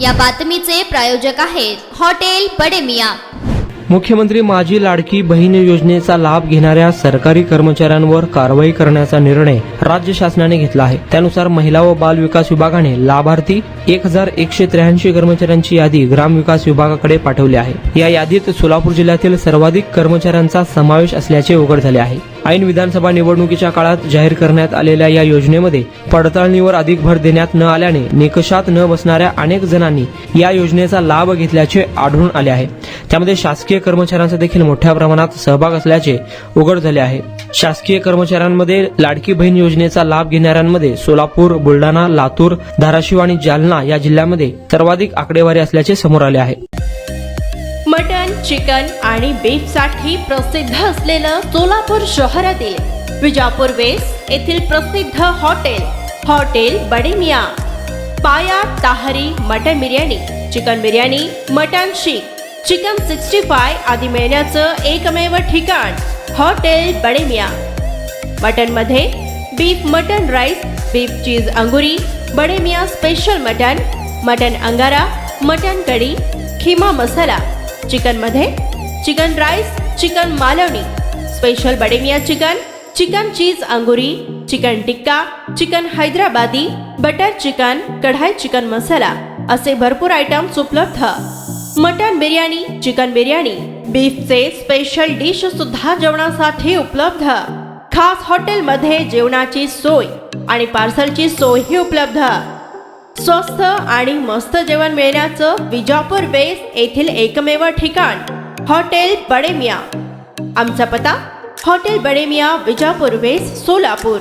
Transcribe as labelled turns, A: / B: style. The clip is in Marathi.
A: या बातमीचे प्रायोजक आहेत हॉटेल बडे मियां।
B: मुख्यमंत्री माझी लाडकी बहीण योजनेचा लाभ घेणाऱ्या सरकारी कर्मचाऱ्यांवर कारवाई करण्याचा निर्णय राज्य शासनाने घेतला आहे। त्यानुसार महिला व बाल विकास विभागाने लाभार्थी 1183 कर्मचाऱ्यांची यादी ग्रामविकास विभागाकडे पाठवली आहे। या यादीत सोलापूर जिल्ह्यातील सर्वाधिक कर्मचाऱ्यांचा समावेश असल्याचे उघड झाले आहे। ऐन विधानसभा निवडणुकीच्या काळात जाहीर करण्यात आलेल्या या योजनेमध्ये पडताळणीवर अधिक भर देण्यात न आल्याने निकषात न बसणाऱ्या अनेक जणांनी या योजनेचा लाभ घेतल्याचे आढळून आले आहे। त्यामध्ये शासकीय कर्मचाऱ्यांचा देखील मोठ्या प्रमाणात सहभाग असल्याचे उघड झाले आहे। शासकीय कर्मचाऱ्यांमध्ये लाडकी बहीण योजनेचा लाभ घेणाऱ्यांमध्ये सोलापूर, बुलढाणा, लातूर, धाराशिव आणि जालना या जिल्ह्यांमध्ये सर्वाधिक आकडेवारी असल्याचे समोर आले आहे।
C: मटन, चिकन आणि बीफ साठी प्रसिद्ध असलेलं सोलापूर शहरातील विजापूर वेस्ट येथील प्रसिद्ध hotel Bade Miyan. Paya tahri mutton biryani, chicken biryani, mutton seekh, chicken 65 आदी मिळण्याचं एकमेव ठिकाण हॉटेल बडे मियां। मटन मध्ये beef mutton rice, beef cheese angoori, Bade Miyan special mutton, mutton angara, mutton kadhi, keema masala. Chicken मध्ये chicken rice, chicken Malvani, special Bade Miyan chicken, chicken cheese angoori, chicken tikka, chicken Hyderabadi, butter chicken, kadai chicken masala असे भरपूर आयटम्स उपलब्ध। मटन बिर्याणी, चिकन बिर्याणी, बीफचे स्पेशल डिश सुद्धा जेवणासाठी उपलब्ध। खास हॉटेलमध्ये जेवणाची सोय आणि पार्सलची सोयही उपलब्ध। स्वस्त आणि मस्त जेवण मिळण्याचं विजापूर वेस्ट येथील एकमेव ठिकाण हॉटेल बडे मियां। आमचा पत्ता हॉटेल बडे मियां, विजापूर वेस्ट, सोलापूर।